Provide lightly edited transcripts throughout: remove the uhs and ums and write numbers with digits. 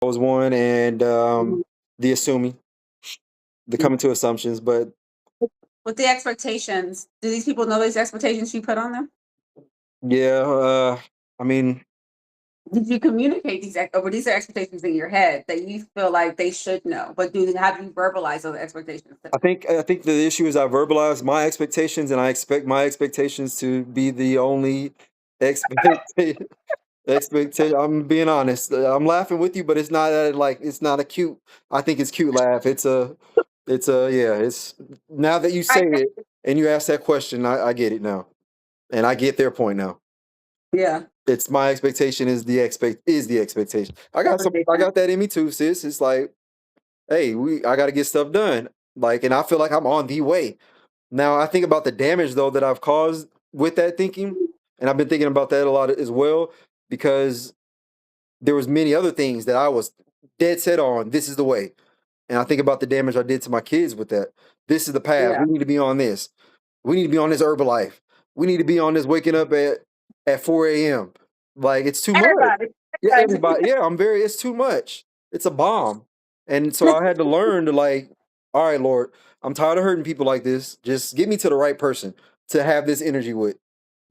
was one, and Mhm. the assuming, the coming to assumptions. But With the expectations, do these people know these expectations you put on them? yeah, I mean, Did you communicate or these are expectations in your head that you feel like they should know, but have you verbalize those expectations to them? I think the issue is I verbalize my expectations, and I expect my expectations to be the only expectation. Expectation. I'm being honest. I'm laughing with you, but it's not like it's not a cute. I think it's cute laugh. It's a yeah. It's now that you I say it and you ask that question, I get it now, and I get their point now. Yeah. It's my expectation is the expectation. I got that in me too, sis. It's like, hey, I got to get stuff done. Like, and I feel like I'm on the way. Now I think about the damage though that I've caused with that thinking, and I've been thinking about that a lot as well because there was many other things that I was dead set on. This is the way, and I think about the damage I did to my kids with that. This is the path. Yeah. We need to be on this. We need to be on this Herbalife. We need to be on this waking up at 4 a.m. Like it's too much. Everybody. Yeah, Everybody. everybody. Yeah, it's too much. It's a bomb. And so I had to learn to like, all right, Lord, I'm tired of hurting people like this. Just get me to the right person to have this energy with.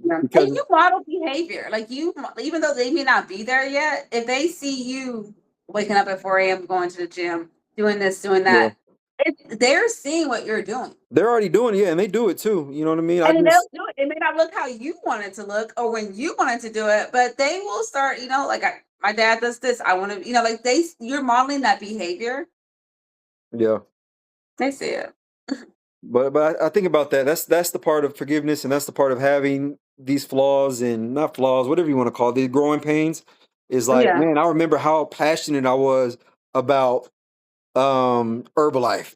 Yeah. And Because you model behavior. Like even though they may not be there yet, if they see you waking up at 4 a.m., going to the gym, doing this, doing yeah, that, they're seeing what you're doing. they're already doing it, yeah, and they do it too. You know what I mean? I And then they'll just do it. It may not look how you want it to look or when you wanted to do it, but they will start, like my dad does this. I want to, like you're modeling that behavior. yeah. They see it. But I think about that. That's the part of forgiveness, and that's the part of having these flaws and not flaws, whatever you want to call it, these growing pains. Is like, Yeah. man, I remember how passionate I was about Herbalife,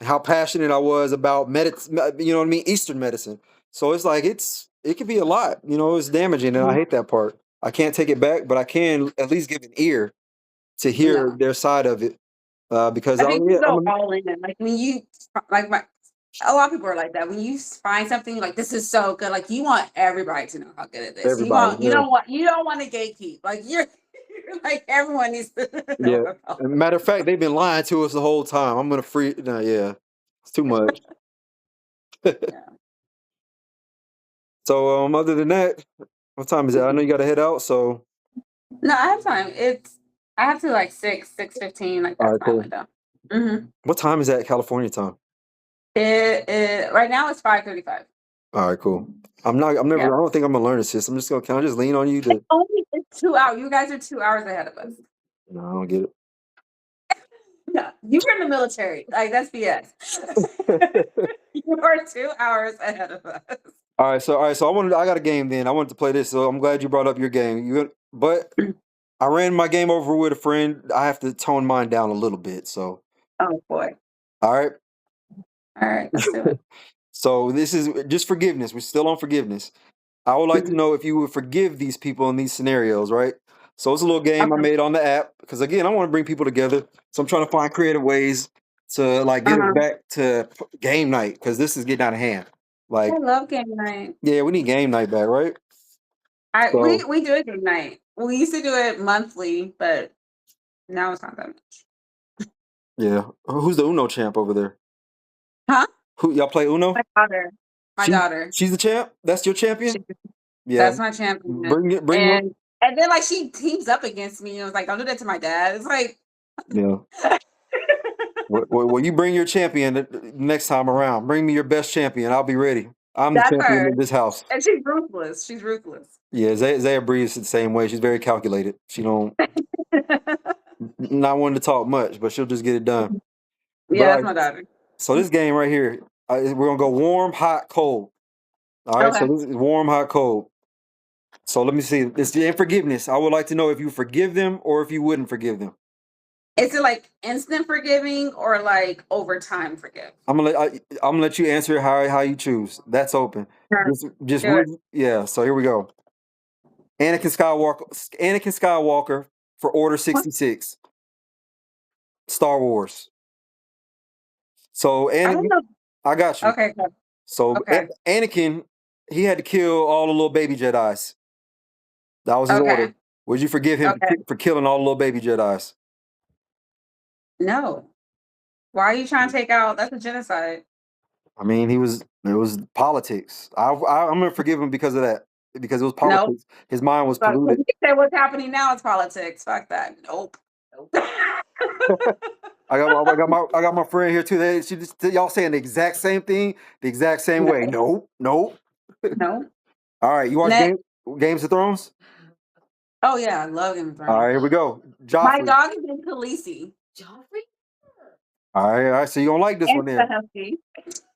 how passionate I was about you know what I mean, Eastern medicine. So it's like it can be a lot, it's damaging, and I Mhm. hate that part. I can't take it back, but I can at least give an ear to hear Yeah. their side of it. Because I think yeah, you go all in. Like when you like a lot of people are like that. When you find something like this is so good, like you want everybody to know how good it is. everybody, yeah. You don't want to gatekeep. Like you're like everyone needs to know Yeah. about And matter of fact, they've been lying to us the whole time. I'm gonna free. No, yeah, it's too much. it. Yeah. So, other than that, what time is it? I know you got to head out. So, No, I have time. I have to like 6:15. Like all that's right, my cool. window. Mm-hmm. What time is that California time? It right now it's 5:35. All right, cool. I'm not. I'm Yeah. never. I don't think I'm gonna learn this. System. I'm just gonna. Can I just lean on you to? It's 2 hours. You guys are 2 hours ahead of us. No, I don't get No, you were in the military. Like that's BS. it. You are 2 hours ahead of us. All right. So I got a game. Then I wanted to play this. So I'm glad you brought up your game. But I ran my game over with a friend. I have to tone mine down a little bit. So, Oh boy. all right. All right, let's do it. So this is just forgiveness. We're still on forgiveness. I would like to Mhm. know if you would forgive these people in these scenarios, right? So it's a little game I Okay. made on the app because again, I want to bring people together. So I'm trying to find creative ways to like get us Uh-huh. back to game night because this is getting out of hand. I Like, love game night. yeah, we need game night back, right? I So we do it game night. We used to do it monthly, but now it's not that much. yeah, who's the Uno champ over there? Huh? Who y'all play My Uno? daughter. My She daughter. she's the champ. That's your She, champion. Yeah, that's my champion. bring it, bring them. And then like she teams up against me and was like, don't do that to my dad. It's like Yeah. Well, you bring your champion next time around. Bring me your best champion. I'll be ready. I'm the that's champion her. of this house. And she's ruthless. She's ruthless. Yeah, Zaya breathes the same way. She's very calculated. She don't not one to talk much, but she'll just get it done. But Yeah, all that's right, my daughter. so this game right here, we're gonna go warm, hot, cold. All right, so Okay. this is warm, hot, cold. So let me see. This the forgiveness. I would like to know if you forgive them or if you wouldn't forgive them. Is it like instant forgiving or like over time forgive? I'm gonna let you answer it how you choose. That's open. Sure. Just Do it. yeah. So here we go. Anakin Skywalker for Order What? 66. Star Wars. So I don't know. I got you. Okay, good. So Okay. Anakin, he had to kill all the little baby Jedi's. That was his order. Okay. Would you forgive him Okay. for killing all the little baby Jedi's? No. Why are you trying to take out? That's a genocide. I mean, it was politics. I'm gonna forgive him because of that. Because it was Nope. politics. His mind was But polluted. you can say what's happening now is politics. Fuck that. Nope. Nope. I got my friend here too. Y'all saying the exact same thing, the exact same way. No. Nope, nope. No. All right, you watch Next. Games of Thrones? Oh yeah, I love Game of All right, Thrones. here we go. My Joffrey. dog is in Khaleesi. Joffrey? All right. So you don't like this And one the then? husky.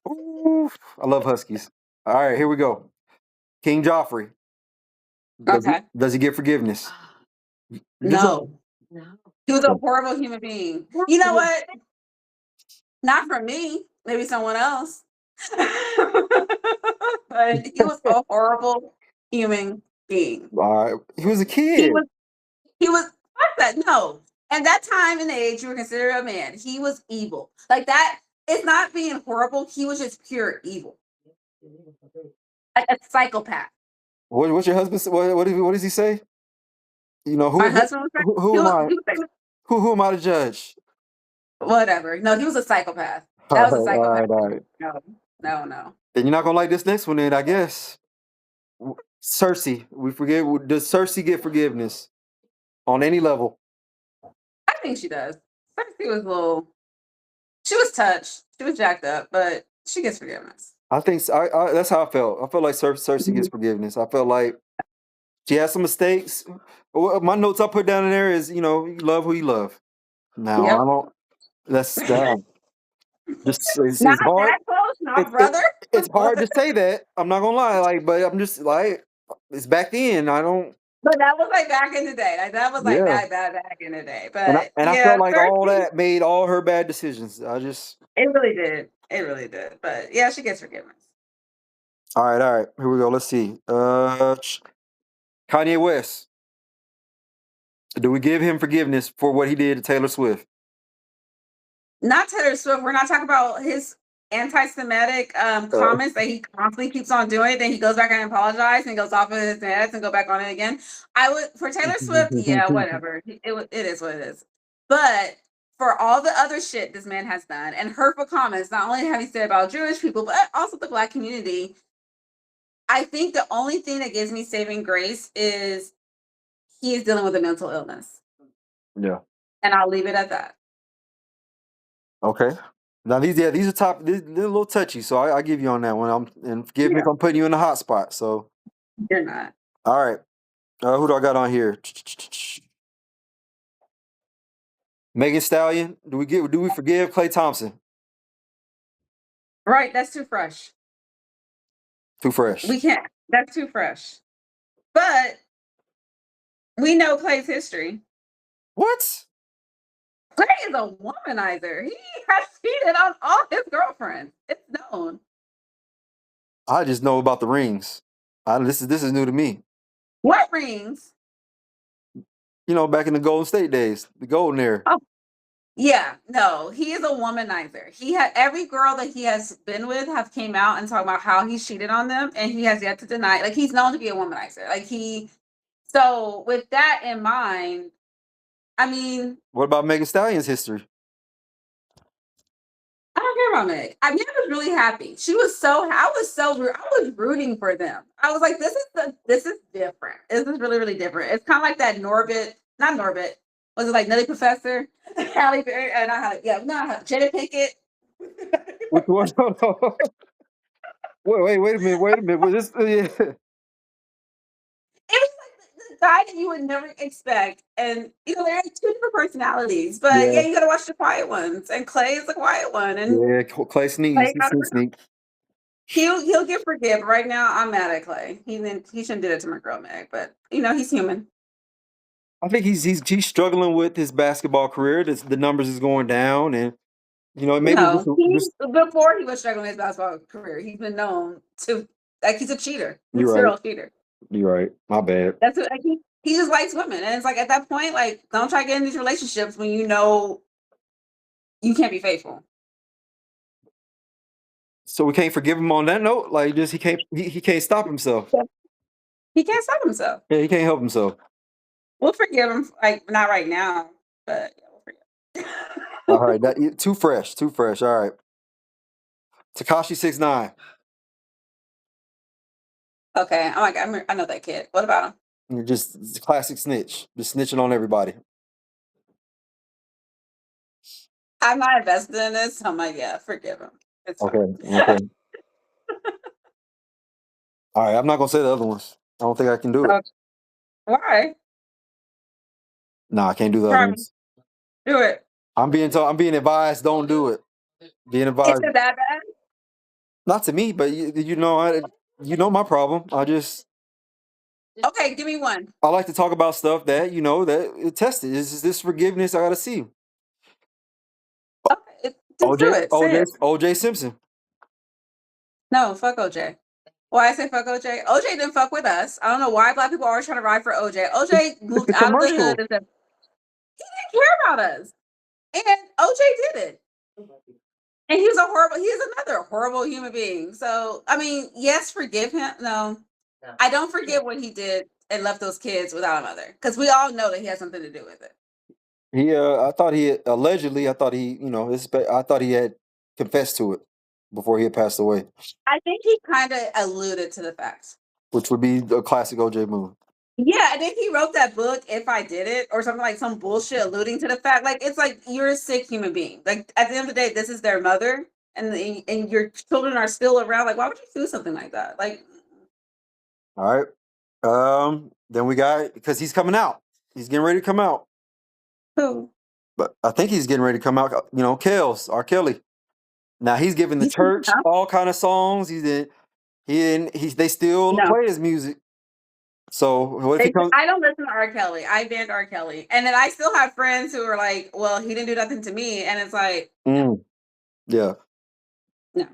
Ooh, I love huskies. All right, here we go. King Joffrey. Okay. Does he get forgiveness? Just No. No. He was a horrible human being. You know what? Not from me. Maybe someone else. But he was a horrible human being. all right. He was a He kid. was he was fuck that. No. And that time and age, you were considered a man. He was evil. Like that, it's not being horrible. He was just pure evil. Like a psychopath. What's your husband? What does he say? You know My husband was who am I? he was like, Who am I to judge? whatever. No, he was a psychopath. All That right, was a all psychopath. right, all right. No, no, no. Then you're not gonna like this next one, then I guess. Cersei, we forgive. Does Cersei get forgiveness on any level? I think she does. Cersei was a little. She was touched. She was jacked up, but she gets forgiveness. I think that's how I felt. I felt like Cersei gets forgiveness. I felt like she had some mistakes. My notes I put down in there is, you love who you love. Now I Yep. don't. That's just Not it's hard. that close, It, not it brother. it's hard but to say that. I'm not gonna lie. Like, but I'm just like it's back then. I don't. that was like back in the day. Like that was like Yeah. back in the day. And But I felt yeah, like all Cersei, that made all her bad decisions. I just it really did. It really did. But yeah, she gets forgiveness. all right, all right. Here we go. Let's see. Kanye West. Do we give him forgiveness for what he did to Taylor Swift? Not Taylor Swift. We're not talking about his anti-Semitic Uh, comments that he constantly keeps on doing. Then he goes back and apologizes and goes off of his meds and go back on it again. I would for Taylor Swift, yeah, whatever. It is what it is. But for all the other shit this man has done and hurtful comments, not only have he said about Jewish people, but also the Black community, I think the only thing that gives me saving grace is he is dealing with a mental illness, yeah. and I'll leave it at that. Okay. Now these are top. They're a little touchy, so I give you on that one. And forgive me if Yeah, I'm putting you in the hot spot. So you're not. all right. Who do I got on here? Megan Stallion. Do we forgive Klay Thompson? Right, that's too fresh. Too fresh. We can't. That's too fresh. But we know Clay's history. What? Clay is a womanizer. He has cheated on all his girlfriends. It's known. I just know about the rings. This is new to me. What rings? Back in the Golden State days, the Golden era. Oh, yeah. No, he is a womanizer. He had every girl that he has been with have came out and talked about how he cheated on them, and he has yet to deny. Like he's known to be a womanizer. Like he. So with that in mind, I mean, What about Megan Stallion's history? I don't care about Meg. I mean, I was really happy. She was so. I was rooting for them. I was like, this is different. This is really really different. It's kind of like that Norbit, not Norbit. Was it like Nutty Professor, Halle Berry, and I had yeah, not Jada Pinkett. Which one? Wait a minute. Wait a minute. Yeah. It was like the guy that you would never expect, and they're like two different personalities. But Yeah. yeah, you got to watch the quiet ones, and Clay is the quiet one, and Yeah. Clay sneeze. Clay He got sneak. he'll get forgiven. Right now, I'm mad at Clay. He shouldn't do it to my girl Meg, but he's human. I think he's struggling with his basketball career. The numbers is going down, and maybe No, just before he was struggling with his basketball career, he's been known to he's a cheater, you're right. serial cheater. You're right. My bad. That's what he just likes women, and it's like at that point, like don't try to get in these relationships when you know you can't be faithful. So we can't forgive him on that note. Like, just he can't stop himself. He can't stop himself. Yeah, he can't help himself. We'll forgive him, like not right now, but yeah, we'll forgive. All right, too fresh, too fresh. All right, Takashi 6ix9ine. Okay, oh my god, I know that kid. What about him? You're just classic snitch, just snitching on everybody. I'm not invested in this. So I'm like, yeah, forgive him. It's fine. Okay, okay. All right, I'm not gonna say the other ones. I don't think I can do it. Okay. Why? No, I can't do the other Try me. ones. Do it. I'm being told. I'm being advised. Don't do it. Being Is advised. it that bad? Not to me, but you know my problem. Okay, give me one. I like to talk about stuff that that it tested. Is this forgiveness? I gotta see. Okay, just do it. Say it. OJ Simpson. No, fuck OJ. Why I say fuck OJ? OJ didn't fuck with us. I don't know why black people are always trying to ride for OJ. OJ moved The out of the hood commercial. and said he didn't care about us. And OJ did it. And he is another horrible human being. So I mean, yes, forgive him. No, I don't forgive what he did and left those kids without a mother. Because we all know that he has something to do with it. I thought he allegedly. I thought I thought he had confessed to it before he had passed away, I think he kind of alluded to the facts. which would be a classic OJ move. Yeah, I think he wrote that book, If I Did It, or something like some bullshit alluding to the fact. Like, it's like you're a sick human being. Like, at the end of the day, this is their mother, and your children are still around. Like, why would you do something like that? Like, All right. Then we got because he's coming out. He's getting ready to come out. who? But I think he's getting ready to come out. Kels, R. Kelly. Now he's giving the He's coming church out? all kind of songs. They still No. play his music. So what if he comes? I don't listen to R. Kelly. I banned R. Kelly. And then I still have friends who are like, well, he didn't do nothing to me. And it's like, Mm, yeah, no.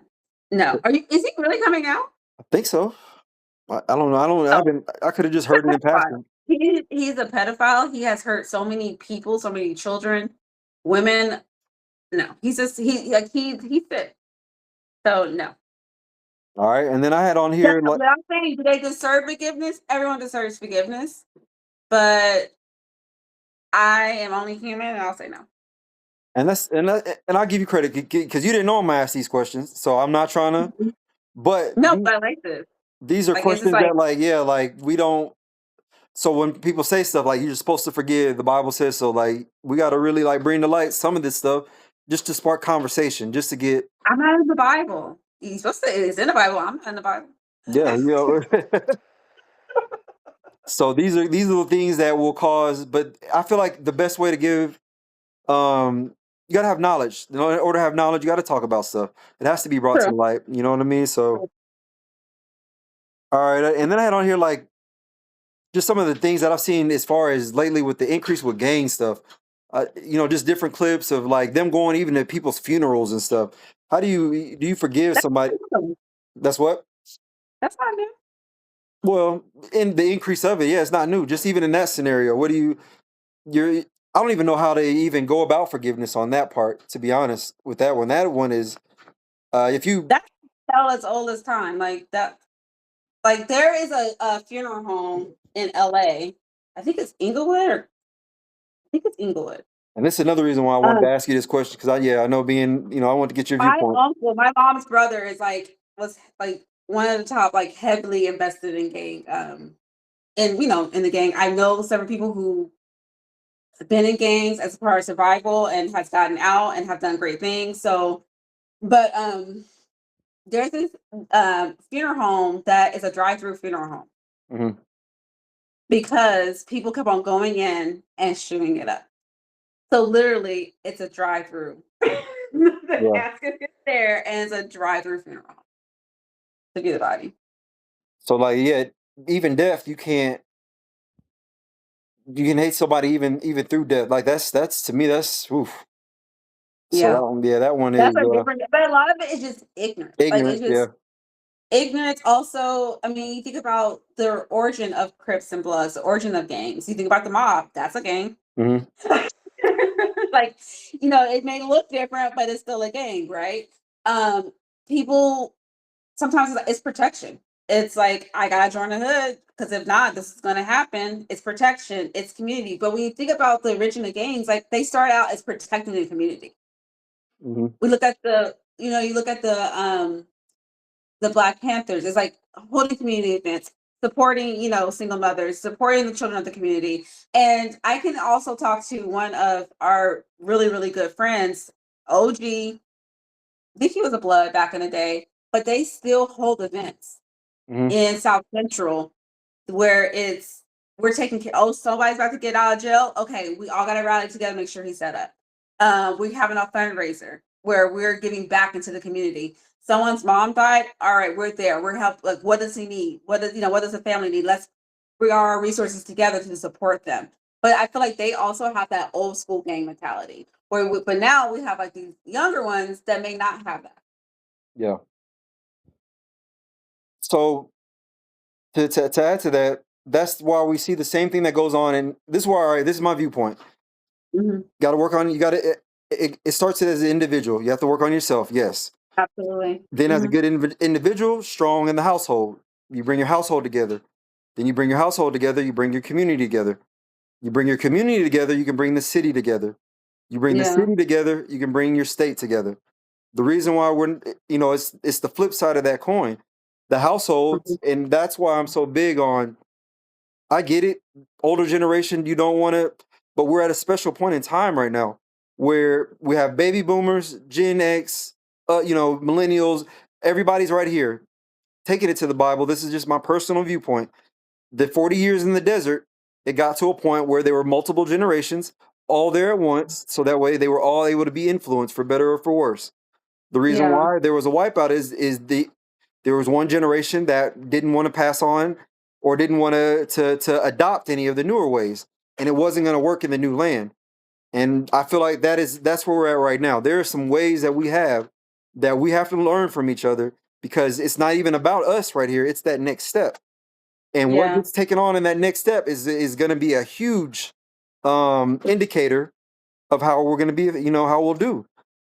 No. Is he really coming out? I think so. I don't know. No. I could have just heard it in Pedophile. passing. He's a pedophile. He has hurt so many people, so many children, women. No, he's just he fit. So no. All right, and then I had on That's here, what I'm saying. Do they deserve forgiveness? Everyone deserves forgiveness, but I am only human, and I'll say no. and I'll give you credit because you didn't know I'm gonna ask these questions, so I'm not trying to. But No, but I like this. these are Like it's just questions like that, like we don't. So when people say stuff like you're supposed to forgive, the Bible says so. Like we got to really bring to light some of this stuff just to spark conversation, just to get I'm not in the Bible. You're supposed to. It's in the Bible. I'm not in the Bible. yeah. So these are the things that will cause. But I feel like the best way to give you gotta have knowledge. In order to have knowledge, you gotta talk about stuff. It has to be brought to True. light. You know what I mean? So all right, and then I had on here just some of the things that I've seen as far as lately with the increase with gang stuff. Just different clips of them going even to people's funerals and stuff. How do you forgive That's somebody? not That's what? That's not new. Well, in the increase of it, yeah, it's not new. Just even in that scenario, you're I don't even know how they even go about forgiveness on that part, to be honest, with that one. That one is if you That's tell as old as time. Like that. Like there is a funeral home in LA. I think it's Inglewood or I think it's Inglewood. and this is another reason why I wanted Um, to ask you this question because I know I want to get your my viewpoint. uncle, my mom's brother is was like one of the top heavily invested in gang. And in the gang, I know several people who have been in gangs as part of survival and has gotten out and have done great things. So, but there's this funeral home that is a drive-through funeral home Hmm. because people kept on going in and shooting it up. So literally, it's a drive-through. The Yeah. casket is there, and it's a drive-through funeral home to be the body. So yeah, even death, you can hate somebody even through death. Like that's to me that's oof. So Yeah, that one is that's a different. But a lot of it is just ignorance. Like it's ignorant. Yeah. just ignorance. Also, I mean, you think about the origin of Crips and Bloods, the origin of gangs. You think about the mob. That's a gang. Hmm. Like it may look different, but it's still a gang, right? People sometimes it's protection. It's like I gotta join the hood because if not, this is gonna happen. It's protection, it's community. But when you think about the original gangs, like they start out as protecting the community. Mhm. We look at you look at the Black Panthers. It's like holding community events, supporting, single mothers, supporting the children of the community. And I can also talk to one of our really, really good friends, OG. I think he was a blood back in the day, but they still hold events Mhm. in South Central where we're taking care. Oh, somebody's about to get out of jail. Okay, we all got to rally together, make sure he's set up. We having a fundraiser where we're giving back into the community. Someone's mom died. All right, we're there. We're help. Like, what does he need? What does the family need? Let's bring our resources together to support them. But I feel like they also have that old school gang mentality. But now we have like these younger ones that may not have that. Yeah. So to add to that, that's why we see the same thing that goes on, and this is why, all right, this is my viewpoint. Mhm. Got to work on you. Got to it starts as an individual. You have to work on yourself. Yes. Absolutely. Then, as a Mhm. good individual, strong in the household. You bring your household together. Then you bring your household together. You bring your community together. You bring your community together. You can bring the city together. You bring the Yeah. city together. You can bring your state together. The reason why it's the flip side of that coin, the households, Mhm. and that's why I'm so big on. I get it, older generation, you don't want to, but we're at a special point in time right now where we have baby boomers, Gen X, millennials. Everybody's right here taking it to the Bible. This is just my personal viewpoint. The 40 years in the desert, it got to a point where there were multiple generations all there at once, so that way they were all able to be influenced for better or for worse. The reason Yeah. why there was a wipeout is there was one generation that didn't want to pass on or didn't want to adopt any of the newer ways, and it wasn't going to work in the new land. And I feel like that's where we're at right now. There are some ways that we have to learn from each other, because it's not even about us right here. It's that next step, and what Yeah. gets taken on in that next step is going to be a huge indicator of how we're going to be, how we'll do.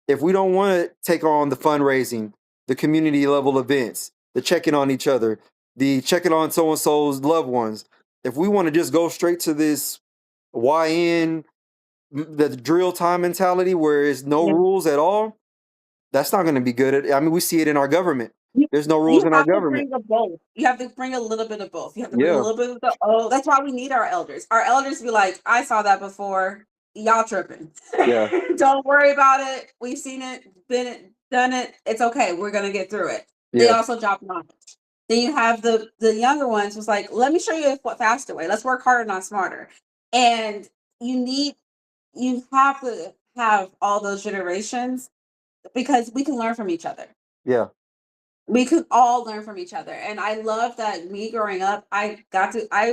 If we don't want to take on the fundraising, the community level events, the checking on each other, the checking on so and so's loved ones, if we want to just go straight to this YN, the drill time mentality where there's no Yeah. rules at all, that's not going to be good. I mean, we see it in our government. You There's no rules you in our have to government. bring a both. You have to bring a little bit of both. You have to bring a Yeah, little bit of the that's why we need our elders. Our elders be like, I saw that before. Y'all tripping. yeah, Don't worry about it. We've seen it, been it, done it. It's okay. We're gonna get through it. They yeah, also drop knowledge. Then you have the younger ones was like, let me show you a faster way. Let's work harder, not smarter. And you need you have to have all those generations because we can learn from each other. yeah. We could all learn from each other. And I love that me growing up, I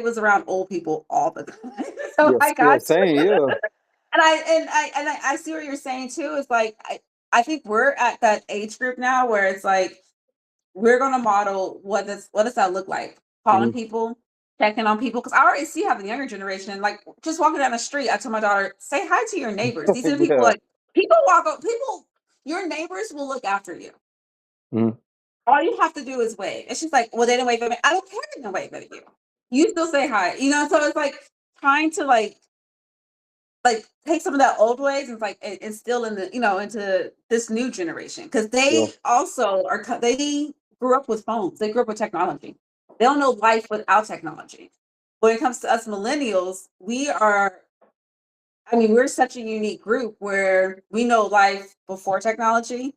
was around old people all the time. So Yes, I yeah, got to same, yeah, I see what you're saying too. It's like I think we're at that age group now where it's like we're gonna model what does that look like? Calling mhm. people, checking on people. Because I already see how the younger generation, like just walking down the street, I told my daughter, say hi to your neighbors. These are the people Yeah, like people walk up, people, your neighbors will look after you. mhm. All you have to do is wave. And she's like, well, they didn't wave at me. I don't care if they didn't wave at you. You still say hi. So it's like trying to like take some of that old ways and like instill in the into this new generation because Yeah, they also they grew up with phones. They grew up with technology. They don't know life without technology. When it comes to us millennials, we're such a unique group where we know life before technology.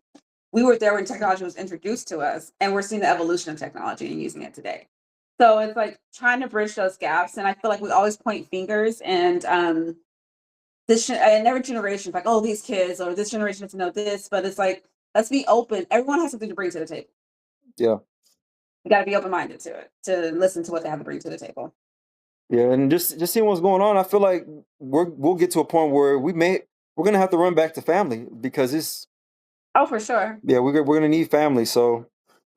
We were there when technology was introduced to us, and we're seeing the evolution of technology and using it today. So it's like trying to bridge those gaps. And I feel like we always point fingers and and every generation is like, oh, these kids or this generation doesn't know this, but it's like, let's be open. Everyone has something to bring to the table. yeah. You got to be open minded to it, to listen to what they have to bring to the table. Yeah, and just seeing what's going on, I feel like we'll get to a point where we're gonna have to run back to family, because it's Oh, for sure. yeah, we're gonna need family. So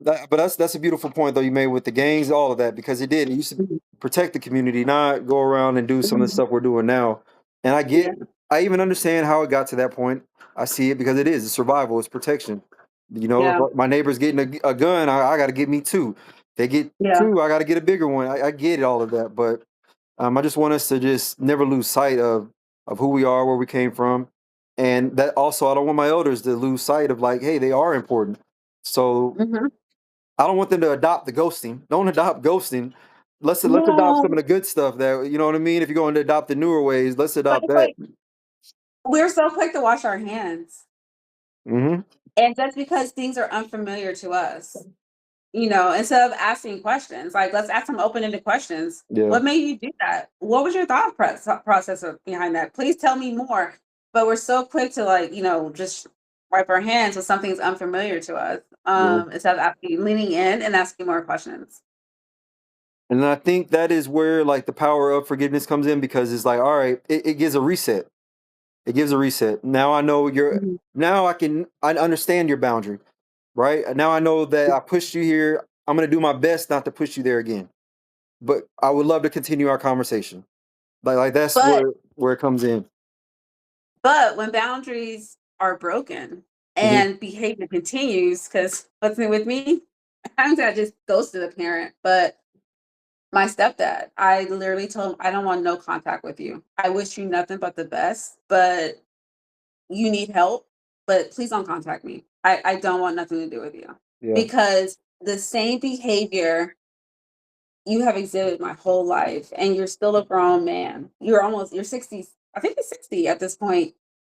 but that's a beautiful point though you made with the gangs, all of that, because it used to Mhm. protect the community, not go around and do some of the Mhm. stuff we're doing now. And Yeah. I even understand how it got to that point. I see it because it is, it's survival, it's protection. Yeah. If my neighbor's getting a gun, I got to get me two. They get Yeah. two, I got to get a bigger one. I get it, all of that, but I just want us to just never lose sight of who we are, where we came from, And that also, I don't want my elders to lose sight of like, hey, they are important. So Mhm. I don't want them to adopt the ghosting. Don't adopt ghosting. Let's adopt some No, of the good stuff that, you know what I mean. If you're going to adopt the newer ways, let's but adopt it's that. like we're so quick to wash our hands, Hmm. and that's because things are unfamiliar to us. You know, instead of asking questions, like let's ask some open-ended questions. Yeah, What made you do that? What was your process behind that? Please tell me more. But we're so quick to like, just wipe our hands when something's unfamiliar to us. yeah. Instead of asking, leaning in and asking more questions. And I think that is where like the power of forgiveness comes in, because it's like, all right, it gives a reset. It gives a reset. Now I know you're. Mhm. Now I understand your boundary, right? Now I know that I pushed you here. I'm gonna do my best not to push you there again. But I would love to continue our conversation. Like that's But where it comes in. but when boundaries are broken Mhm. and behavior continues, because what's with me, I don't just ghosted a parent, but my stepdad, I literally told him, "I don't want no contact with you. I wish you nothing but the best, but you need help, but please don't contact me. I don't want nothing to do with you." Yeah, Because the same behavior you have exhibited my whole life, and you're still a grown man. You're 60, I think you're 60 at this point,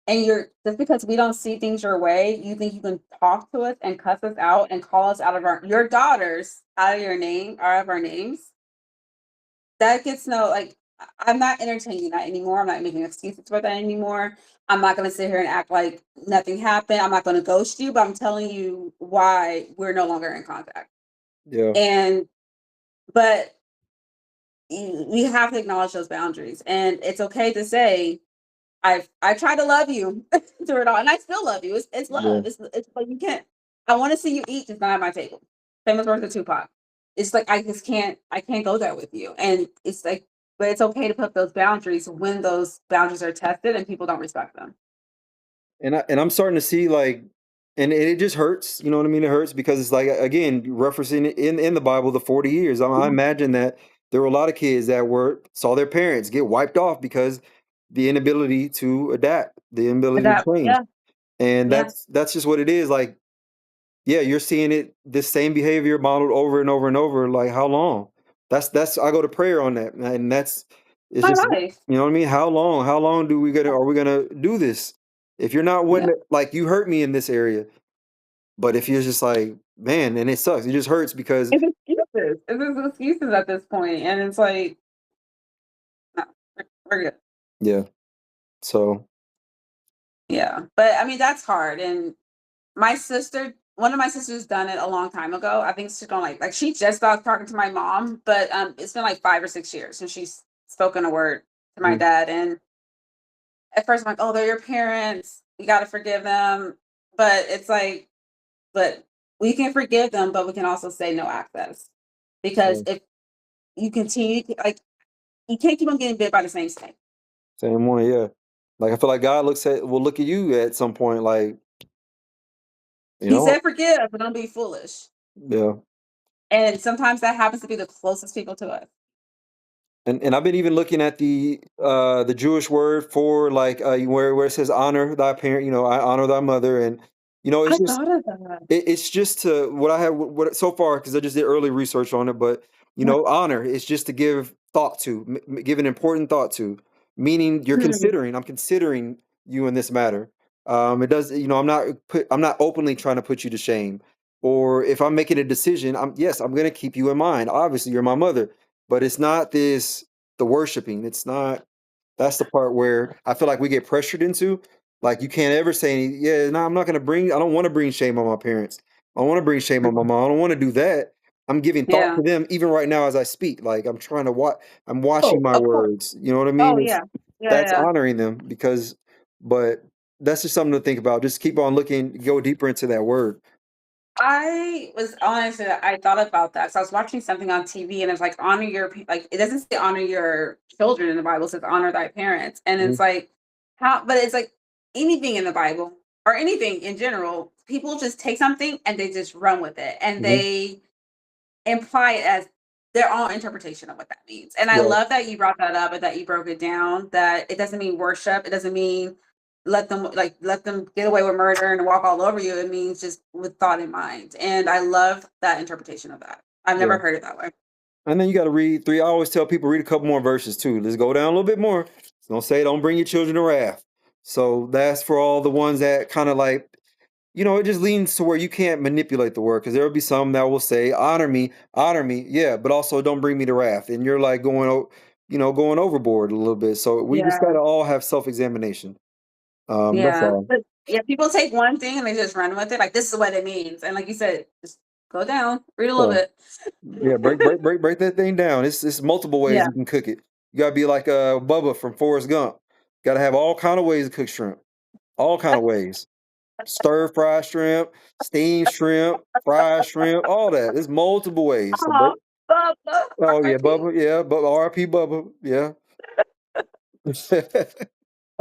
and you're just because we don't see things your way, you think you can talk to us and cuss us out and call us out of your daughters out of your name, out of our names. That gets no like I'm not entertaining that anymore. I'm not making excuses for that anymore. I'm not gonna sit here and act like nothing happened. I'm not gonna ghost you, but I'm telling you why we're no longer in contact. yeah, And but we have to acknowledge those boundaries. And it's okay to say, I try to love you through it all. And I still love you. It's yeah. love. It's like you can't I want to see you eat, just not at my table. Famous words of Tupac. It's like I can't go there with you. And it's like, but it's okay to put those boundaries when those boundaries are tested and people don't respect them. And I'm starting to see like, and it just hurts. You know what I mean? It hurts because it's like, again, referencing it in the Bible, the 40 years. I Mhm. imagine that there were a lot of kids that were saw their parents get wiped off because the inability to adapt, the inability to That change, yeah, and yeah. that's just what it is. Like, yeah, you're seeing it, this same behavior modeled over and over and over. Like, how long? That's I go to prayer on that, and that's it's My just, life. you know what I mean. How long? How long do we gonna Yeah. are we gonna do this? If you're not Yeah. wanting to, like, you hurt me in this area, but if you're just like, man, and it sucks. It just hurts because It's excuses. It's just excuses at this point. And it's like, no, we're good. yeah. So Yeah. But I mean that's hard. And one of my sisters done it a long time ago. I think she's going like she just stopped talking to my mom, but it's been like 5 or 6 years since she's spoken a word to my mm, dad. And at first I'm like, oh, they're your parents. You gotta forgive them. But it's like, but we can forgive them, but we can also say no access. yeah, Because if you continue like you can't keep on getting bit by the same snake. same one, yeah. Like, I feel like God will look at you at some point, like, you He know, said forgive, but don't be foolish. yeah. And sometimes that happens to be the closest people to us. And I've been even looking at the Jewish word for like, where it says honor thy parent, I honor thy mother, and it's I just thought of that. it's just to what I have what so far, because I just did early research on it, but honor is just to give thought to, give an important thought to, meaning Mhm. I'm considering you in this matter. It does, I'm not openly trying to put you to shame, or if I'm making a decision, I'm going to keep you in mind. Obviously, you're my mother, but it's not the worshiping. It's not. That's the part where I feel like we get pressured into. Like, you can't ever say, yeah, no, I'm not gonna bring. I don't want to bring shame on my parents. I don't want to bring shame on my mom. I don't want to do that. I'm giving thought Yeah. to them even right now as I speak. Like, I'm trying to watch. I'm watching Oh, my of course. words. You know what I Oh, mean? yeah. Yeah, That's yeah. honoring them, because, but that's just something to think about. Just keep on looking. Go deeper into that word. I was honest, I thought about that. So I was watching something on TV and it's like honor like it doesn't say honor your children in the Bible, it says honor thy parents. And it's Mhm. like how but it's like anything in the Bible or anything in general, people just take something and they just run with it and Mhm. they imply it as their own interpretation of what that means. And I Yeah. love that you brought that up and that you broke it down, that it doesn't mean worship, it doesn't mean let them get away with murder and walk all over you. It means just with thought in mind. And I love that interpretation of that. I've Yeah. never heard it that way. And then you got to read three. I always tell people read a couple more verses too. Let's go down a little bit more. It's gonna say, "Don't bring your children to wrath." So that's for all the ones that kind of like, it just leans to where you can't manipulate the word because there will be some that will say, honor me, yeah, but also don't bring me to wrath, and you're like going overboard a little bit. So we just got Yeah. to all have self examination. That's Yeah. all. But yeah, people take one thing and they just run with it. Like this is what it means. And like you said, just go down, read a little Yeah, bit. yeah. Break that thing down. It's multiple ways Yeah. you can cook it. You gotta be like Bubba from Forrest Gump. Got to have all kind of ways to cook shrimp. All kind of ways. Stir fry shrimp, steamed shrimp, fried shrimp, all that. There's multiple ways. So Oh, Bubba, oh yeah, RIP. Bubba, yeah, but R.I.P. Bubba, yeah.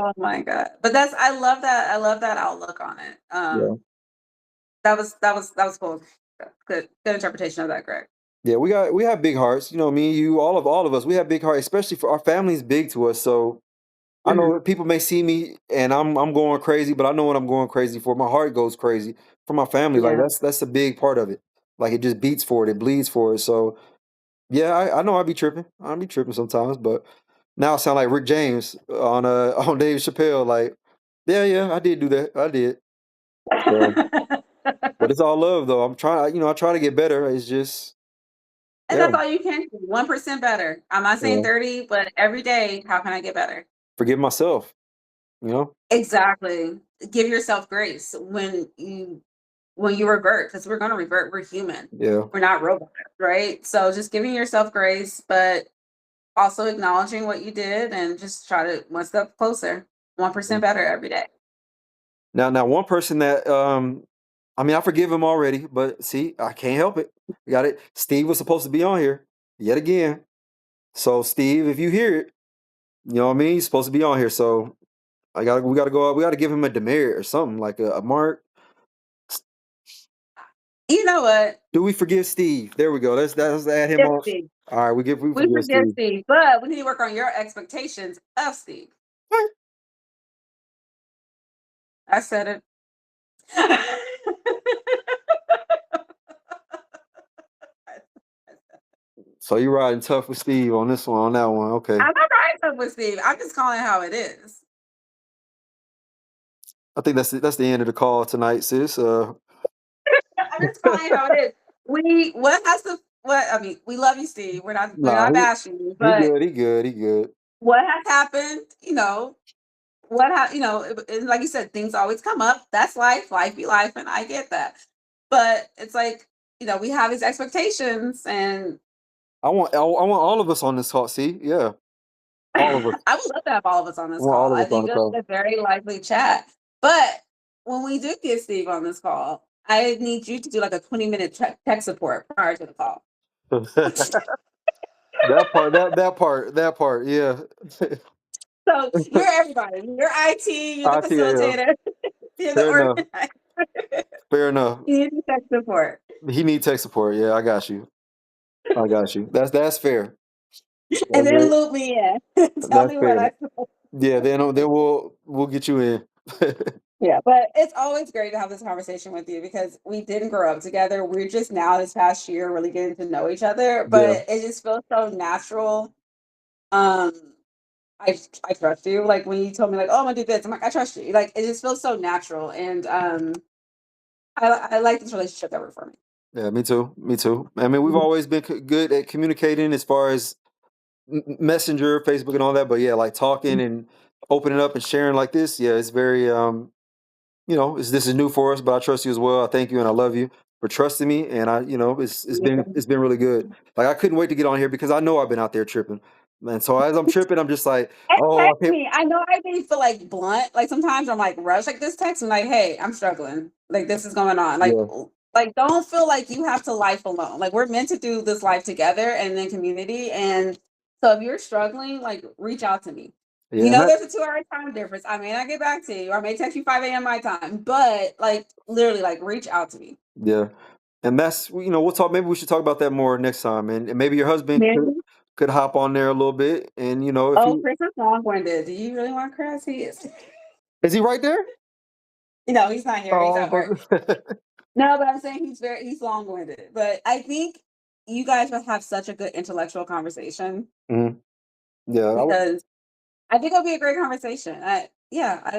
Oh my God. But that's I love that. I love that outlook on it. Yeah. That was cool. Good interpretation of that, Greg. Yeah, we have big hearts. Me, you, all of us, we have big hearts, especially for our family's big to us. So I know Mhm. that people may see me and I'm going crazy, but I know what I'm going crazy for. My heart goes crazy for my family. Like Yeah. that's a big part of it. Like it just beats for it, it bleeds for it. So yeah, I know I be tripping. I be tripping sometimes, but now I sound like Rick James on on Dave Chappelle. Like, yeah, I did do that. I did. So, but it's all love though. I'm trying. I try to get better. It's just And yeah, that's all you can do. 1% better. I'm not saying yeah. 30, but every day, how can I get better? Forgive myself. You know. Exactly. Give yourself grace when you revert, because we're gonna revert. We're human. Yeah. We're not robots, right? So just giving yourself grace, but also acknowledging what you did and just try to one step closer, 1% better every day. Now, one person that I mean, I forgive him already, but see, I can't help it. You got it. Steve was supposed to be on here yet again. So, Steve, if you hear it, you know what I mean. He's supposed to be on here. So, we gotta go. We gotta give him a demerit or something like a mark. You know what? Do we forgive Steve? There we go. Let's add him Yes, on. Steve. All right, we We forgive forgive Steve. Steve, but we need to work on your expectations of Steve. I said it. So you riding tough with Steve on this one, on that one. Okay. I'm not riding up with Steve. I'm just calling it how it is. I think that's the end of the call tonight, sis. I'm just calling it how it is. We what has to what I mean, we love you, Steve. We're Nah, not bashing you, he but good, he good. what has happened, and like you said, things always come up. That's life be life, and I get that. But it's like, we have these expectations, and I want all of us on this call. See, yeah, all of us. I would love to have all of us on I this want call. all of I us on think the it'll call. be a very lively chat. But when we do get Steve on this call, I need you to do like a 20-minute tech support prior to the call. that part, yeah. So you're everybody. You're IT, you're the ITL. facilitator, you're the Fair enough. organizer. Fair enough. You need the tech support. He need tech support. Yeah, I got you. I got you. That's fair. And That's then very, loop me in. Tell that's me what fair. I Yeah, then we'll get you in. Yeah, but it's always great to have this conversation with you because we didn't grow up together. We're just now this past year really getting to know each other, Yeah, but it just feels so natural. Um, I trust you. Like when you told me like, oh, I'm gonna do this, I'm like, I trust you. Like it just feels so natural, and I like this relationship that we're forming. yeah. Me too. Me too. I mean, we've Mhm. always been good at communicating as far as Messenger, Facebook, and all that. But yeah, like talking and opening up and sharing like this. Yeah, it's very this is new for us, but I trust you as well. I thank you and I love you for trusting me. And it's Yeah. been really good. Like I couldn't wait to get on here because I know I've been out there tripping. And so as I'm tripping, I'm just like, And oh, I text can't. me. I know I may feel like blunt. Like sometimes I'm like rush. Like this text and like, hey, I'm struggling. Like this is going on. Yeah, Like don't feel like you have to life alone. Like we're meant to do this life together and then community. And so if you're struggling, like reach out to me. yeah, and that, There's a 2 hour time difference. I may not get back to you, or I may text you 5 a.m. my time, but like literally, like reach out to me. yeah, and that's we'll talk. Maybe we should talk about that more next time, and maybe your husband could Maybe. could hop on there a little bit, and if Oh, he Chris is long winded. Do you really want Chris? He is. Is he right there? No, he's not here. He's Oh, at work. No, but I'm saying he's long-winded. But I think you guys would have such a good intellectual conversation Mhm. Yeah, because I think it'll be a great conversation. I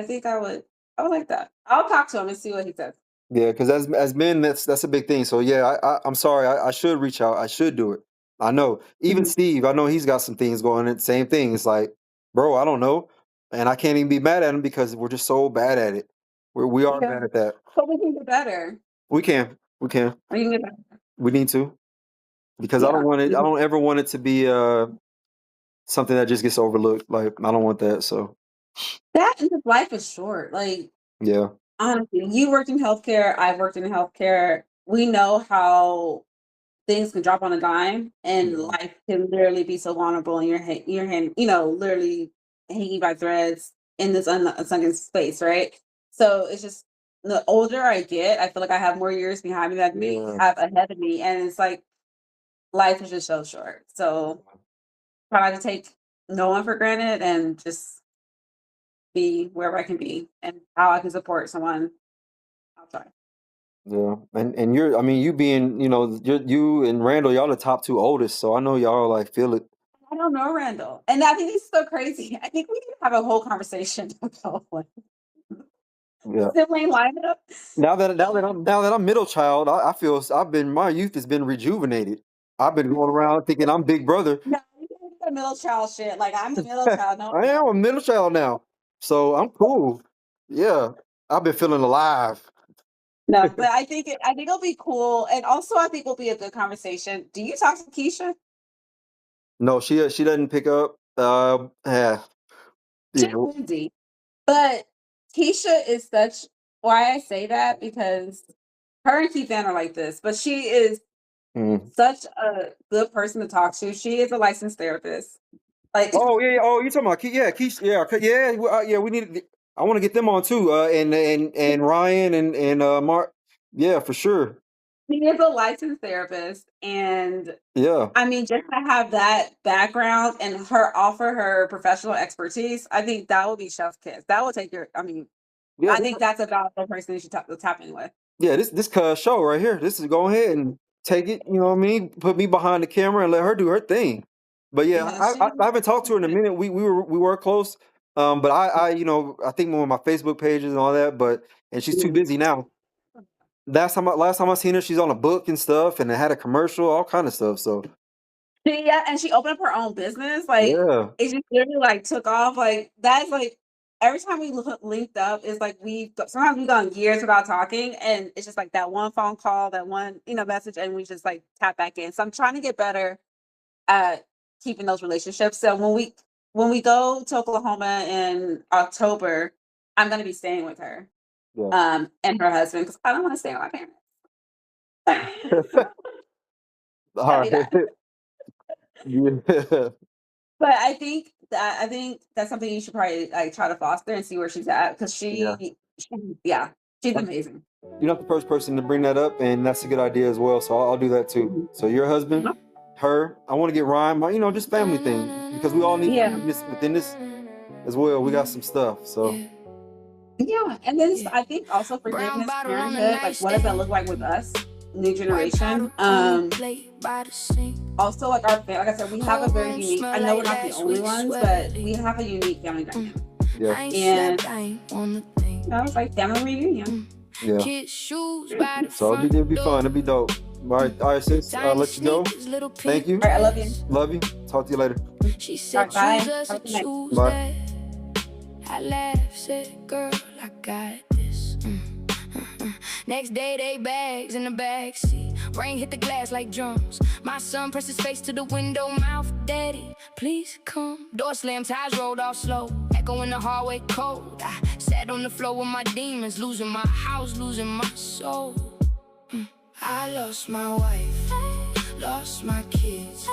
think I would like that. I'll talk to him and see what he says. yeah, because as men, that's a big thing. So yeah, I'm sorry, I should reach out. I should do it. I know. Even Mhm. Steve, I know he's got some things going. And same thing. It's like, bro, I don't know, and I can't even be mad at him because we're just so bad at it. We are Yeah. bad at that. So we can get better. We can, we can, We can get better. we need to because I don't Yeah. want it. I don't ever want it to be something that just gets overlooked. Like I don't want that. So That and his life is short. Like, yeah, honestly, you worked in healthcare, I've worked in healthcare. We know how things can drop on a dime and yeah, life can literally be so vulnerable in your hand, literally hanging by threads in this sunken space, right? So it's just the older I get, I feel like I have more years behind me that they yeah. have ahead of me. And it's like life is just so short. So try to take no one for granted and just be wherever I can be and how I can support someone outside. Yeah, and you're, I mean, you being, you and Randall, y'all the top two oldest, so I know y'all like feel it. I don't know Randall. And I think it's so crazy. I think we need to have a whole conversation about like Yeah. sibling lineup. Now that I'm middle child, I feel my youth has been rejuvenated. I've been going around thinking I'm big brother. No, you can't do the middle child shit. Like I'm the middle child. No, I am a middle child now, so I'm cool. Yeah, I've been feeling alive. no, but I think it'll be cool. And also I think it'll be a good conversation. Do you talk to Keisha? No, she doesn't pick up. Yeah, She's yeah. busy. But Keisha is such why I say that because her and Keith Ann are like this, but she is Mm. such a good person to talk to. She is a licensed therapist. Like Oh yeah, yeah. Oh, you talking about Keith? Yeah, yeah, yeah. We need. I want to get them on too. And Ryan and Mark. Yeah, for sure. she is a licensed therapist, and Yeah, I mean, just to have that background and her offer her professional expertise, I think that would be chef's kiss. That would take your. I mean, yeah, I think that's about the person you should tap in with. yeah. This show right here. This is go ahead and take it. You know what I mean? Put me behind the camera and let her do her thing. But yeah, Yeah, I haven't talked to her in a minute. We were close. But I think more on my Facebook pages and all that. But and she's too yeah. busy now. Last time I seen her, she's on a book and stuff, and it had a commercial, all kind of stuff. So Yeah, and she opened up her own business. Like yeah, it just literally like took off. Like that's like every time we linked up, it's like sometimes we've gone years without talking, and it's just like that one phone call, that one message, and we just like tap back in. So I'm trying to get better at keeping those relationships. So when we go to Oklahoma in October, I'm gonna be staying with her, yeah. and her husband because I don't want to stay with my parents. All Can't be right. that. Yeah. But I think that's something you should probably like try to foster and see where she's at because Yeah. yeah, she's Um, amazing. You're not the first person to bring that up, and that's a good idea as well. So I'll do that too. Mhm. So your husband, her, I want to get Ryan, just family thing because we all need Yeah, family within this as well. We got some stuff. So yeah, and then I think also forgiveness, parenthood, like what does that look like with us, new generation? Also like our family, like I said, we have a very unique. I know we're not the only ones, but we have a unique family dynamic, yeah, and it's like family reunion. yeah. So it'll be fun. It'll be dope. All right, sis. I'll let you go. Thank you. All right, I love you. Love you. Talk to you later. All right, bye. Have a good night. Bye. I laughed, said, girl, I got this. Next day, they bags in the backseat. Rain hit the glass like drums. My son pressed his face to the window, mouth, daddy, please come. Door slammed, tires rolled off slow. Echo in the hallway cold. I sat on the floor with my demons, losing my house, losing my soul. I lost my wife, lost my kids,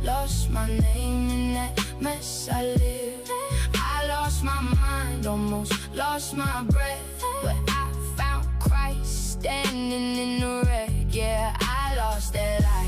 lost my name in that mess I live. I lost my mind, almost lost my breath, but I found Christ standing in the wreck. Yeah, I lost that life.